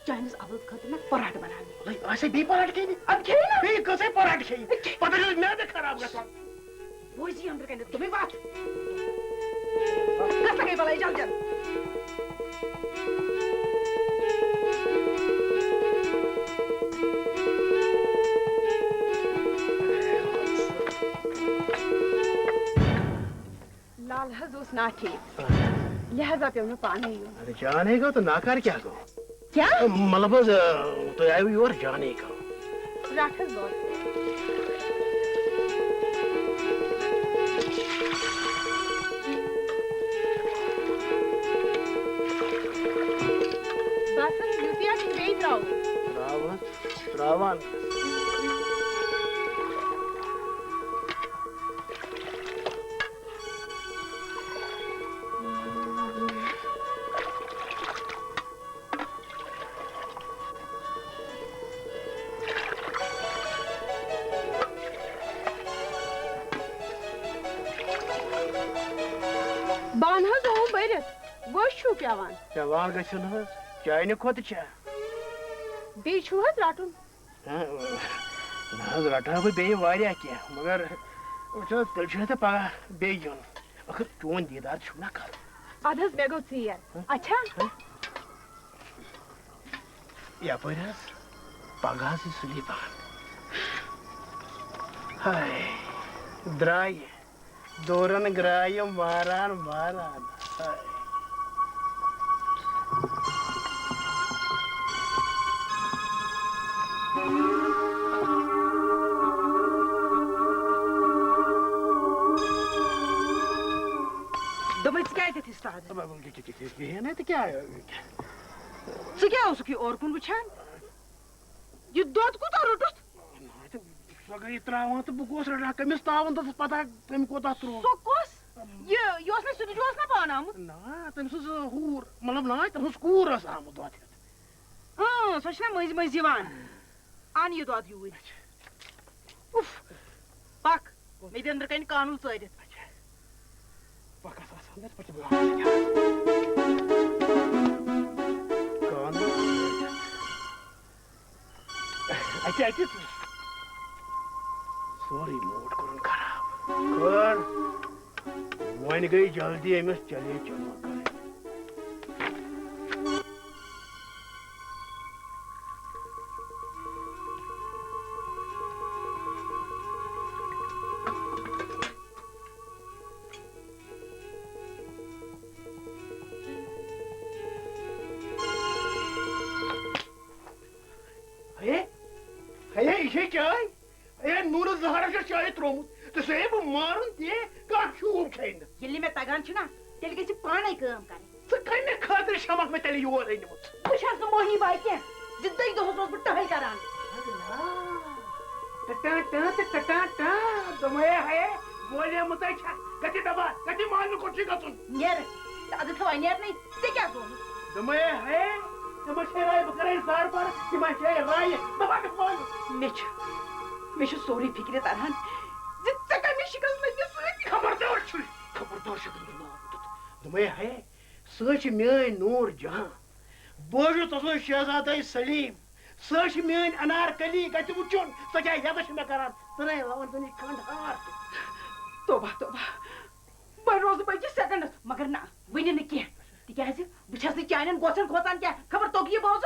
Chinese अवल खतर पराठ बनाने ऐसे भी पराठ खेनी अब खेई ना बे कैसे पराठ खेई पता नहीं मैं खराब गया बोझी अंदर कहने तुम्हें बात कैसा के भला चल चल लाल हजूस ना ठीक लिहाजा पे उन्हें पानी ही अरे जाने का तो नाकार क्या को क्या मतलब तो आए हुई और जाने का राठस बहुत बासन रुपया की बेच रहा हूँ रावण जवान गसन हज चाय खोत बेच रटन ना रटा बह बे क्या मगर तेल तो पगह बे अखर चोन दीदार ना कर अद मे गो यर अच्छा यप पगह सुली पान हाय द्राय दोरन ग्राय मारान मारान हाय क्या और कुन वुचान ये दोद कुता रोटुस सो गई त्रावन तो बह रटा कमिस तावन तो पता तम कोता त्रो सो कोस ये योस ने सुनि जोस ना पान आमुत ना तम सो हूर मतलब ना तम सो कूर अस आमुत दोत हां सो छना मज मज दिवान आन ये दोत यूर उफ पक मे अंदर कन कानून चरित पक अंदर पट अच्छा सॉरी मूड कर खराब वन गई जल्दी अमिस चले चलो चाय नून जहर चाय त्रोमुत तो सह बह मारुन तह शूब खेन ये मे तगान तेल ग पाने काम कर कमे खातर शमक मे तेल योर अनमुत बह मोही बाई क्या जिंदगी दोस बह टहल करान दमे है बोले मुत कति दबा कति मान कोठी गतुन नेर अद थवा नेर नहीं ते क्या जोन दमे है तम राय बह कर सार पर तम राय मे सोरी फिक्र तरहान कमी शिकल लगे खबरदार दमे है सह मान नूर जहां बह तस शहजाद सलीम सह मान अनारकली कत वुचन सो क्या यद मे करान तना लवन तुम खंडहार तोबा तोबा बह रोज बचि सेकंड मगर ना वन कह तिज बस चाइन गोसन खोतान क्या खबर तो बोज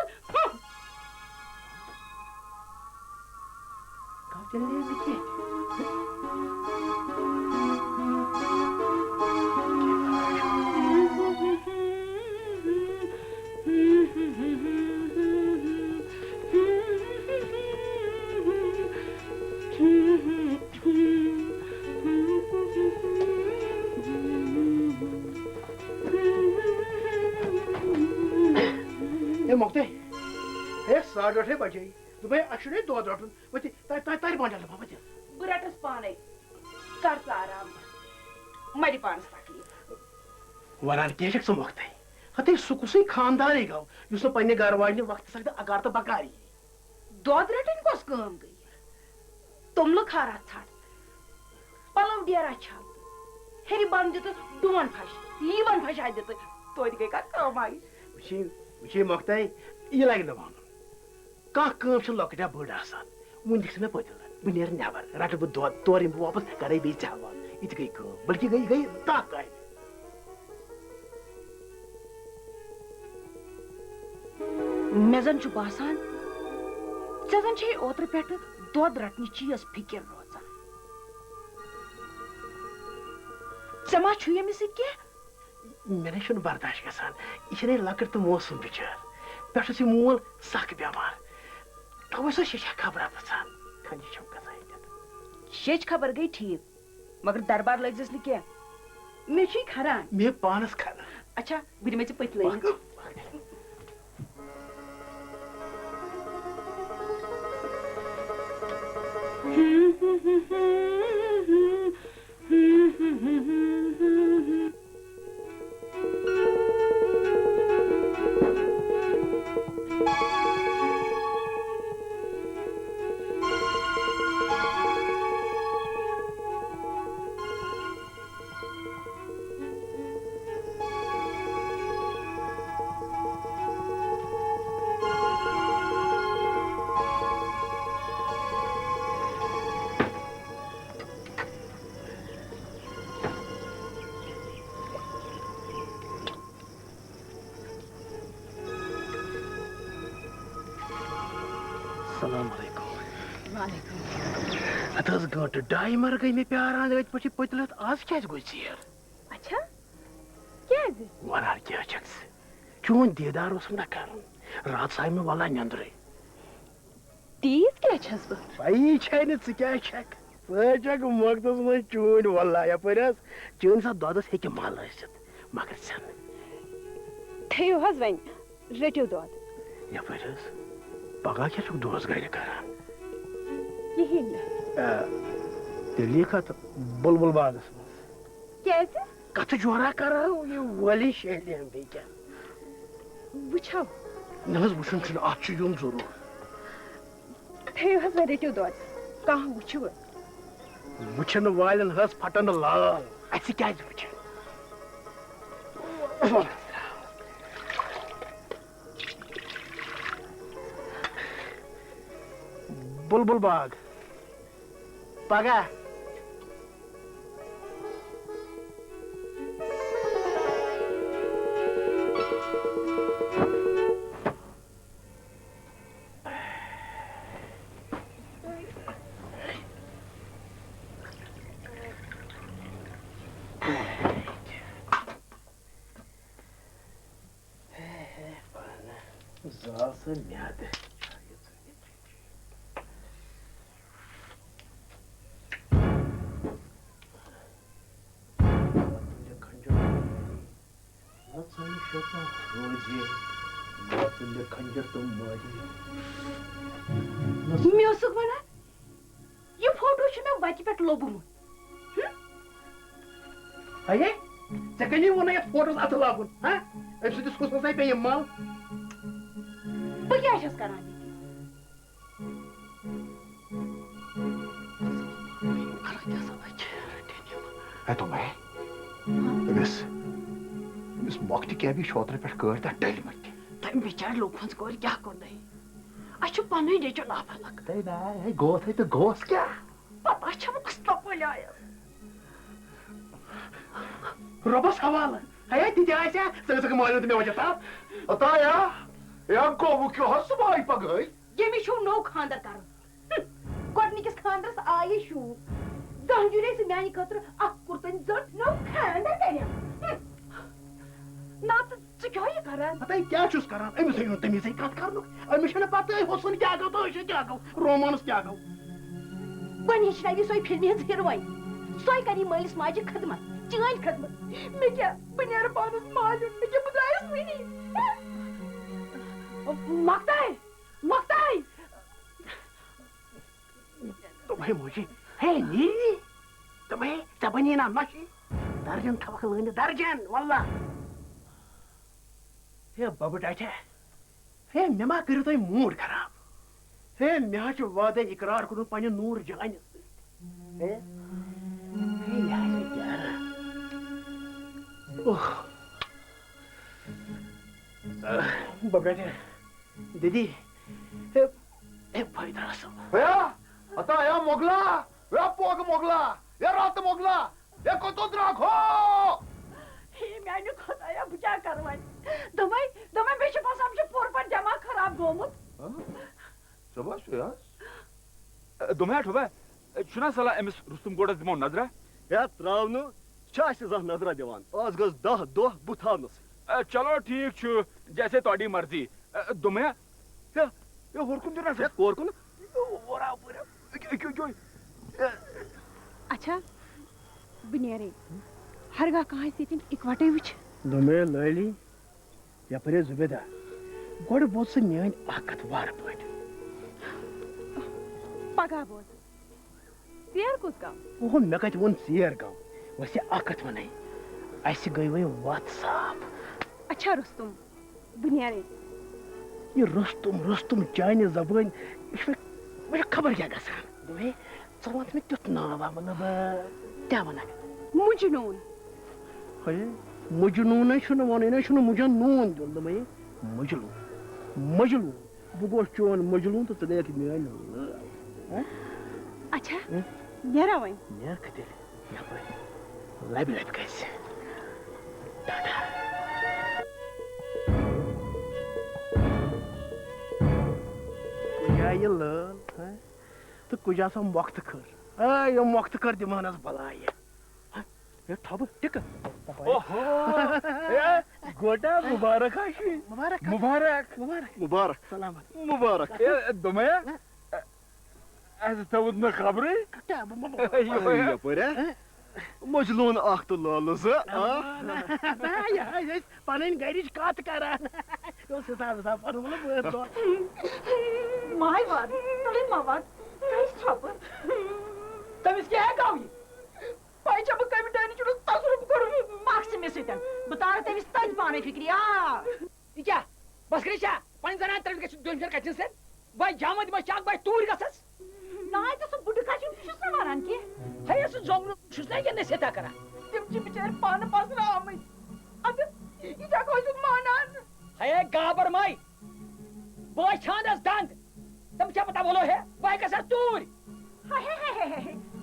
चलने देखिए ये मोकते हे 8:30 बजे दुबई अशुने दो रटन वति तार बांडल बाबा जी बुरटस पाने कर आराम मरी पानस तकलीफ वरान केशक सो मोकते हते सुकुसै खानदार गो युस पन्ने घर वाजने वक्त सकते अगार तो बकारी दोद रटन कोस काम गई तुमलो खारा छाड़ पलव डेरा छाड़ हेरी बन दित डुमन फश लीवन फशाय दित तो गई का काम आई वशे मोकते ये लाग न वन का काम छ लकटा बड़ आसान मुन दिख में पतल बुनेर नेबर रट ब दो तोरिम वापस करे बे चावा इत गई काम बल्कि गई ताक आई मेजन छु बासान जजन छे ओत्र पेट दोद रटनी चीज फिकर रोजा जमा छु ये मिस के मैंने शुन बर्दाश्त गसान इशने लकट तो मौसम बिचार पेट से मोल सख बीमार तब से शिशा खबर बसान खंजी छम गसाई शेच खबर गई ठीक मगर दरबार लग जसली के मैं छी खरा मैं पानस खरा अच्छा बिन में पत लई गट डाई मर गई मैं प्यार आने गई पछी पतलत आज क्या गई सियर अच्छा क्या वनार क्या चक्स चोन दीदार उस न कर रात साई में वाला नंदरे तीस क्या छस भाई छैन स क्या छक सचक मगतस में चोन वाला या परस चोन सा दोदस हेके माल रसित मगर सन थयो हस वन रटियो दोद या परस पगा क्या छक दोस गई करा यही लिखा तो बुलबुल बागस कैसे कथ जोरा करा ये वली शहली हम भी क्या बुझाओ नहज बुशन छ आछ युम जरूर थयो हस रटियो दोद कहां बुझो बुछन वालन हस फटन लाल ऐसे क्या बुझ बुलबुल बाग पगा Zalsa мяты. म्यूजिक बना ये फोटो छ मैं वति पेट लोबुम अये जकनी वो नया फोटोस अत लागुन हां अब से इसको सही पे माल बो क्या छस करानी है तो मैं इस मौके के भी शोत्र पे करता टेल मत तम बेचार लोग फंस कोर क्या कर दे अच्छो पने दे चला फलक ते ना है गोस है तो गोस क्या पता छ मस्त पलाया रोबस हवाला है ती जायसा सग मालूम तुम्हें वजह था अता या को वो क्यों हंस भाई पगई ये भी शो नो खानदार कर कोटनी किस खानदार से आए शो गंजुरे से म्यानी खतर अक कुर्तन जट नो खानदार करे ना तो क्या ये करन पता है क्या चूस करन एम से तमी से कत करनो एम से पता है होसन क्या गो तो क्या गो रोमांस क्या गो बनी छनाई सोई फिल्म है हीरोइन सोई करी मालिस माजी खदमत चांद खदमत मैं क्या बनियार पानस मालूम मैं क्या बुदायस नहीं तुम्हें मुझे है नी तुम्हें तबनी ना मशी दर्जन थवक लगे दर्जन वल्ला हे बबू टाइटे हे मेमा करू तो मूड खराब हे मे वादे इकरार कर पे नूर जान हे बबू टाइटे दीदी हे भाई दरअसल भैया आता या मोगला या पोग मोगला या रात मोगला या कोतो द्राखो हे मैंने खुदाया बुझा करवाई दमाई दमाई बेशे पास हमसे पोरपन जमा खराब गोमुत शाबाश या दुम्या ठोबा छुना साला एमस रुस्तुम गोडस दिमो नजरा या त्रावनु छाश जा नजरा दिवान आज गस 10 दो बुथावनस चलो ठीक छु जैसे तोडी मर्जी दुम्या या होरकुन दिना या कोरकुन ओरा ओरा क्यों अच्छा बिनेरे हरगा कहाँ से तीन इकवटे विच दुमे लैली या परे जुबेदा गोड बोल से न्यान आकत वार पट पगा बोल सियर कुछ का वो मकत वन सियर गांव वैसे आकत मनाई ऐसे गई वही व्हाट्सएप अच्छा रुस्तुम बिनेरे ये रुस्तुम चाइनीज जबान इसमें मुझे खबर क्या गसान दुमे चलत में तुत नावा मतलब क्या बना मुजनून है मुजनून है शुनु वाने ना शुनु मुजनून जोंद में मजलू बुगोश चोन मजलू तो तदे कि मैं अच्छा नेरा वही यार कते या पर लाइव कैसे टाटा या ये लाल है तो कुजा सा वक्त कर ये वक्त कर दिमानस बलाई ये ठब टिक ओहो गोटा मुबारक आशी मुबारक मुबारक सलामत मुबारक ए दुम्या ऐसे तवद न खबरे या परे मजलून आख तो लालस या पन गरिच कत करान यो हिसाब पर माय वाद तले मावाद कैस छप तमिस क्या है गावी पाई जब कमी डानी चुलो तसरुप करू मार्क्स में सेतन बता तमिस तज पाने फिक्रिया क्या बस करिशा पन जना तरन के दोन फेर कचिन से बाय जामद में चाक बाय तूर गसस नाय तो बुड काची छुस ना मारन के है सु जोंग छुस नहीं के सेता करा तिमची बिचार पान पास ना आमै अब इजा कोई सुन मानन है गाबर माई बाय छानस दंद तुम क्या पता बोलो है बाय कसर तूर हाय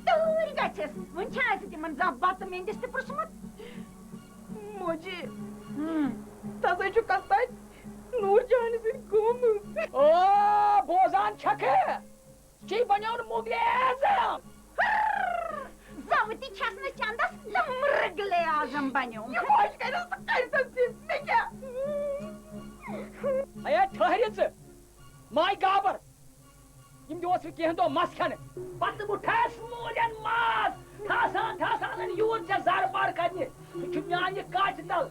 तूर गचस वन छास तिमन जब्बात में दिस पुरसमत मुझे तसे छु कस्ताय नूर जान से गुम ओ बोजान छके ची बन्योन मुगले आजम जावती छासने चंदस लमरगले आजम बन्यो ये वाश करे तो कैसे सिस में क्या है ठहरिच माय गाबर यम दोस केहन तो मस खन पत बुठास मोलन मास ठासान यूर च जार पार करने छु म्यान ये काच तल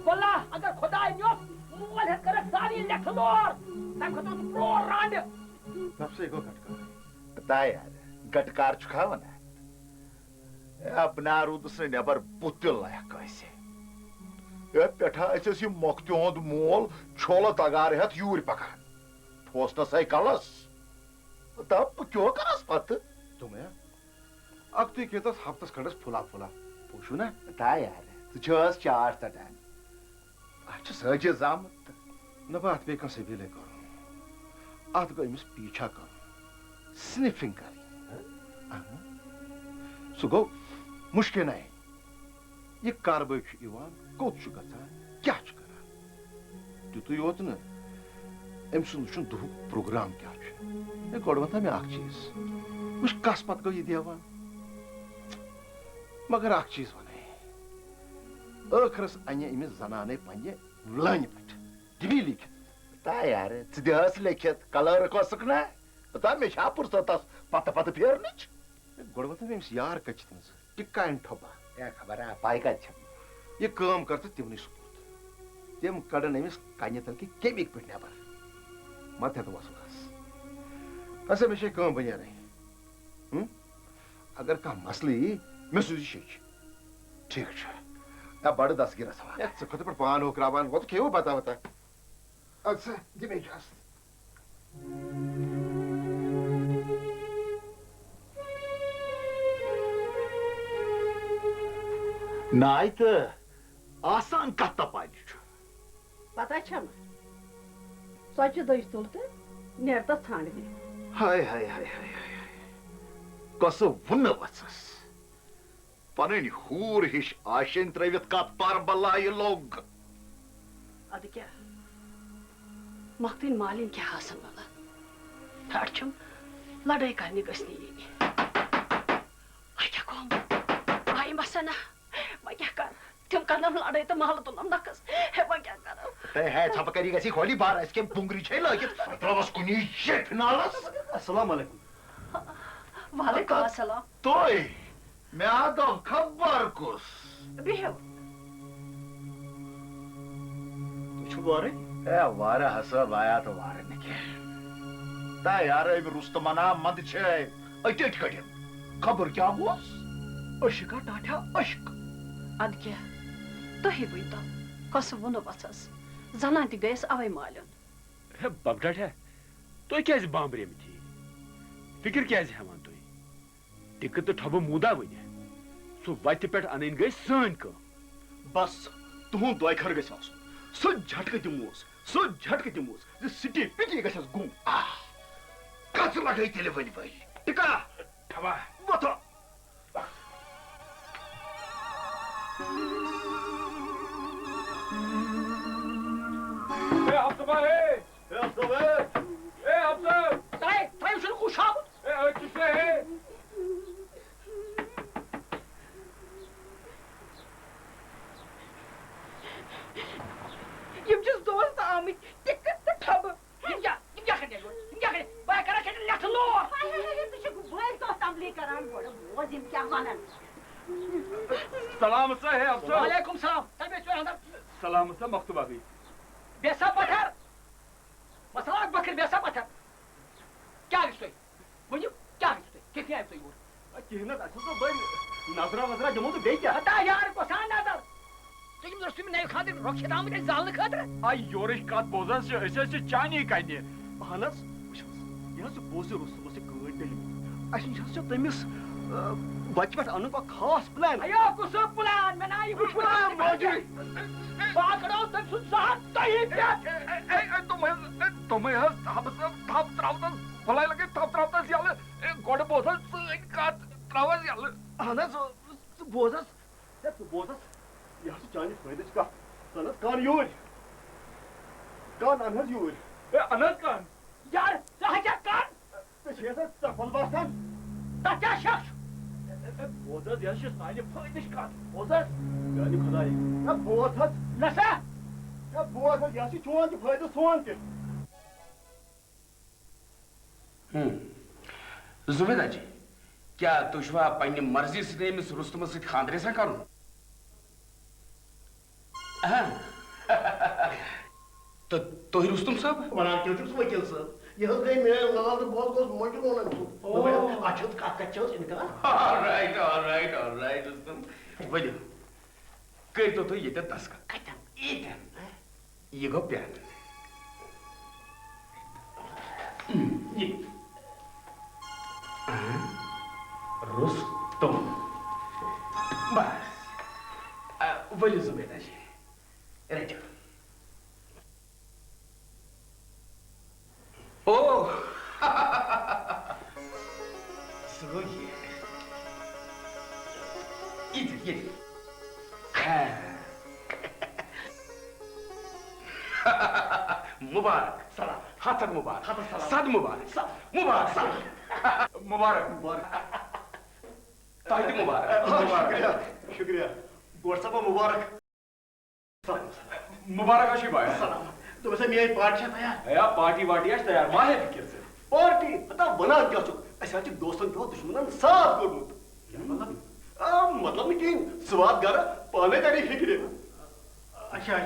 वल्ला अगर खुदा न्यो मोल है कर सारी लेखलोर तब खतो प्रो रांड तब से को गटकार बता यार गटकार छुखावन अपना रूद से नेबर पुतल लाया कैसे ये पेठा ऐसे सी मक्त्योंद मोल छोला तगार है यूर पकान ठोसना सही कलस तब क्यों करस पत तुम्हें अब तू केतस हफ्तस खंडस फुला पूछू ना बता यार तुझस चार तटान अच्छा सजे जामत न बात पे कसे भी ले करो आत को इमिस पीछा करो स्निफिंग करी सुगो मुश्किल नहीं ये कार्बोच इवान कोच गता क्या करा तू योत न एम सुन दु प्रोग्राम क्या ये गोडवता में आख चीज उस कसमत को ये दिया मगर आख चीज वने अखरस अन्य इमिस जनाने पन्ने लाइन पट दिवी लिख ता यार तिदस लेखत कलर को सकना बता में शापुर सतस पत फेरनिच गोडवता में यार कचतन टिक्का इन ठोबा या खबर है पाई का ये काम करते तिमनी सुपुत तिम कड़न इमिस कान्यतन की केबिक पिटने पर मत है तो वसुखास ऐसे में काम बनिया नहीं अगर कह मसले यी मे सूझ शेख ठीक है बड़ दसगिर खुद पे पान होक्रावान वो तो क्यों बता बता अच्छा जी मैं इजाजत नाय तो आसान कत पानी पता छम सच दज तुल तो नेरतस छांडने हाय हाय हाय हाय हाय कस वन वसस पन हूर हिश आशन त्रवित कत पर बलाय लोग अद क्या मखतिन मालिन क्या हासन वाला थार छम लड़ाई करने गसनी ये क्या कौन आई मसना मैं क्या कर तुम कदम लड़ाई तो महल तो नमनकस है मैं क्या करूं ते है छपकरी गसी खोली बार इसके बुंगरी छे लगित त्रवस कुनी ये फिनालस अस्सलाम वालेकुम वालेकुम अस्सलाम तोय मैं आदम खबर कुस बिहेव छु बारे ए वारा हसब आया तो वारे निके ता यार ए रुस्तमना मत छे अटेट कटे खबर क्या हुआ अशिका टाटा अशिक अद क्या तो ही बुई तो कस वनो बसस जना ति गयस अवै मालन बगडट है तो क्या बांबरे में थी फिक्र क्या हेवान तुम टिकट तो ठब मुदा वन सो वत पे अन गई सन कम बस तुहुं दोय खर गस आसुन सो झटके दिमोस जे सिटी पिटी गसस गुम कस लगे तेले वनी भाई टिका ठबा बता हफ्ता ताई ताई उसे खुशाब यम जिस दोस्त आमित टिकट तो ठब यम क्या करने बाय करा के लेट लो तुझे गुबार दोस्त अमली करान बोल वो जिम क्या मानन सलाम सा है अफसर वालेकुम सलाम तबे चो अंदर सलाम सा मक्तबा गई बेसा पत्थर मसला बकर बेसा पत्थर क्या रिश्ते मुझे क्या रिश्ते कितने आए तो ये किहना तो बन नजरा वजरा जमो तो बे क्या हटा यार कोसान नजर तुम दोस्त में नहीं खाते रोके दाम के जाल खाते आई योरिश कात बोजन से ऐसे चानी काने अहनस यह बोज रुस्तम से गड दिल अस तमिस बच पे अनु का खास प्लान अयो कुछ प्लान मैं ना ये प्लान मौजूद बाकड़ो तक सुसात तही पे तुम हम सब थप त्रावतन भलाई लगे थप त्रावतन याले गोड बोजन से कात त्रावस याले अहनस बोजस यह चानी फायदे का सनत कान यूर कान अनहज यूर अनंत खान यार राजा कान पे शेसा तफल बासन तत्या शख्स बोजस यह साने फायदे का बोजस यानी खुदाई ना बोजस नसा ना बोजस यह चोन के फायदे सोन के जुबेदा जी क्या तुझवा पन्नी मर्जी से मिस रुस्तम से खानदरे सा करूं तो ही रुस्तम साहब वनान क्यों छुस वकील साहब यह गई मेरे लाल तो बहुत कुछ मंजूर होना तो अच्छा का कच्चा इनका ऑलराइट रुस्तम वजो कई तो ये दस का कटम ये गो प्यार ये रुस्तम बस वजो जुबेदा जी राइट ओह सो ये मुबारक सलाम हाथक मुबारक सद मुबारक मुबारक मुबारक ताहिद मुबारक शुक्रिया गोरसबा मुबारक मुबारक आशी भाई सलाम तो वैसे मेरी पार्टी तैयार या पार्टी वार्टी आज तैयार माहे फिक्र से पार्टी पता बना क्या चुक ऐसा कि दोस्तन पे दुश्मनन साथ कोडमुत क्या मतलब नहीं कि स्वाद गर पाने का नहीं फिक्र अच्छा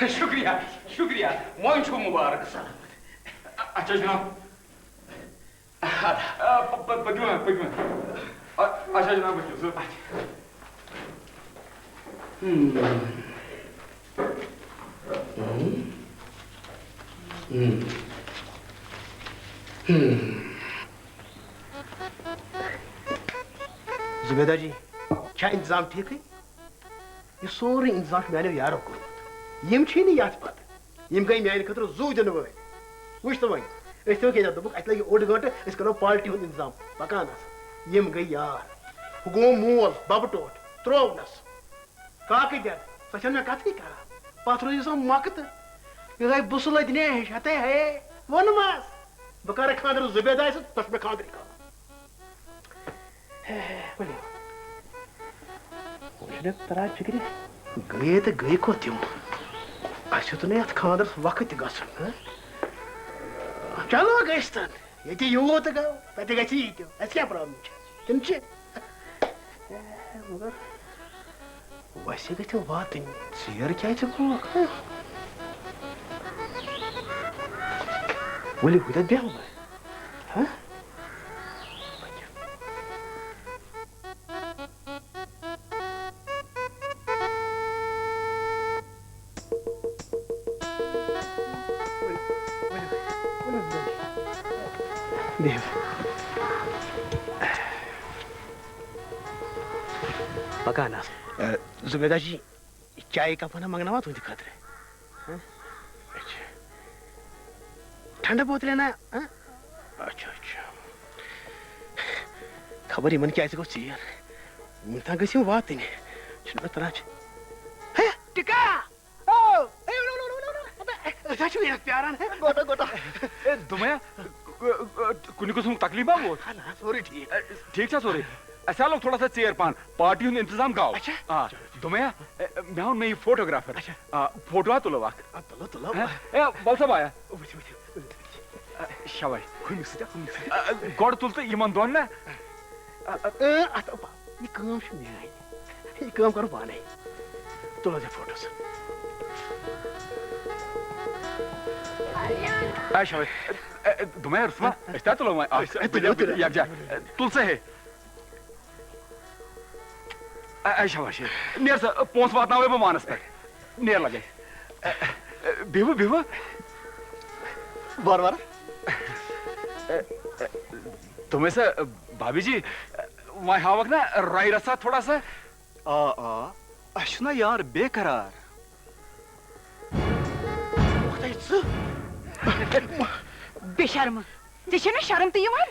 शुक्रिया शुक्रिया मोइन छो मुबारक अच्छा जनाब पक्यू पक्यू अच्छा जनाब पक्यू जुबेदा जी क्या इंतजाम ठीक है ये सोरे इंतजाम मैंने यारो को यम छी नहीं याद पत यम गई मैंने खतर जू दिन वो वुछ तो वही इस तो के दोक अत लगे ओड गंटे इस करो पार्टी हुन इंतजाम पकान यम गई यार गो मोल बबटोट त्रोवनस काके दे सचन में कथी करा पाथरो जो मकत ये गई बुसल दिने हते है वन मास बकार खादर जुबेदा से तस में खादर का बोलिए उसने तरा फिक्र गए तो गए को तुम अच्छा तो नहीं खादर वक्त गसन चलो गस्तन ये यूत गो पते गसी तो ऐसे क्या प्रॉब्लम है तुम चे मगर वैसे गए तो बात नहीं सियर क्या है को बोले खुदा ब्याह हुआ हाँ देव पका ना जुबेदा जी चाय का पना मंगना तुझे खातिर अच्छा ठंडा बोतल लेना अच्छा अच्छा खबर ही मन क्या ऐसे को चाहिए मिलता कैसे बात ही नहीं सुन तनाच है टिका ओ सच में प्यारा है गोटा गोटा दुमया कुनी कुछ तकलीफ है वो ना सॉरी ठीक है सॉरी ऐसा लोग थोड़ा सा चेयर पान पार्टी हुन इंतजाम गाओ अच्छा हां दुमया मैं हूं नई फोटोग्राफर अच्छा फोटो तुलो वाक तुलो ए बोल सब आया शाबाश गोड़ तुलते यमन दोन ना ये काम छ मैं ये काम करो पाने तुलो दे फोटोस आई शाबाश दुमया रुस्मा está तुलो मैं या जा तुलसे है आई शाबाश नेर से पोंस बात ना हुए मानस पे नेर लगे बेव बेव बार बार तुम्हें से भाभी जी वहाँ हावक ना राई रसा थोड़ा सा अशना यार बेकरार बेशर्म ना शर्म तो यवान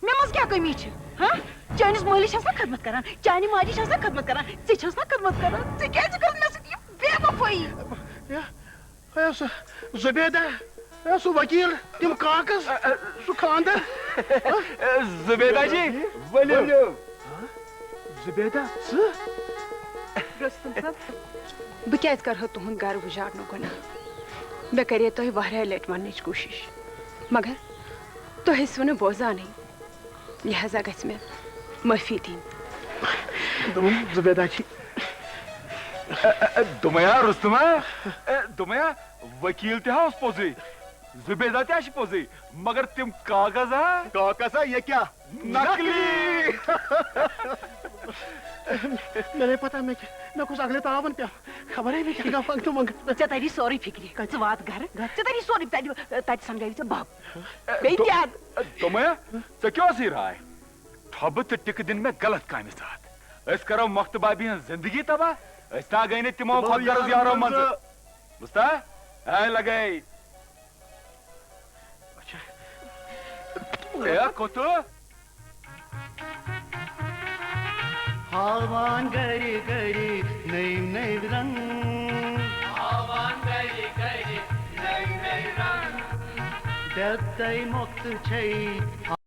मे मज क्या कमी छ हां चाइनिस मालिश हसा खदमत करान चाइनी मालिश हसा खदमत करान से हसा खदमत करान से क्या कर ना से बेवफाई या जुबेदा सु वकील तुम काकस सु खानदार जुबेदा जी बोलो जुबेदा रुस्तम साहब बह क्या कर तुहद घर गुजारन गुना मे करे तुह वारिया लट वन कोशिश मगर तुह वो बोजान लिहाजा गस मे माफी दिन जुबेदा जी दुमया रुस्तमा दुमया वकील ते पोजी जुबेदा ते पोजी मगर तुम कागज ये क्या नकली मेरे पता मैं कुछ अगले तावन पे खबर है मैं क्या फंग तो मंग चतरी सॉरी फिक्री च वात घर चतरी सॉरी तत समझाई च बाप बे क्या दुमया तो क्यों सी रहा है ठब तो टिक दिन में गलत काम साथ अस करो मख्तबाबी जिंदगी तबाह अस्ता गई ने तिमो खुद गर्ज यारो मंज मुस्ता है लगे अच्छा ए कोतो हावान गरी गरी नई नई रंग हावान गरी गरी नई नई रंग देवतै मुक्त छै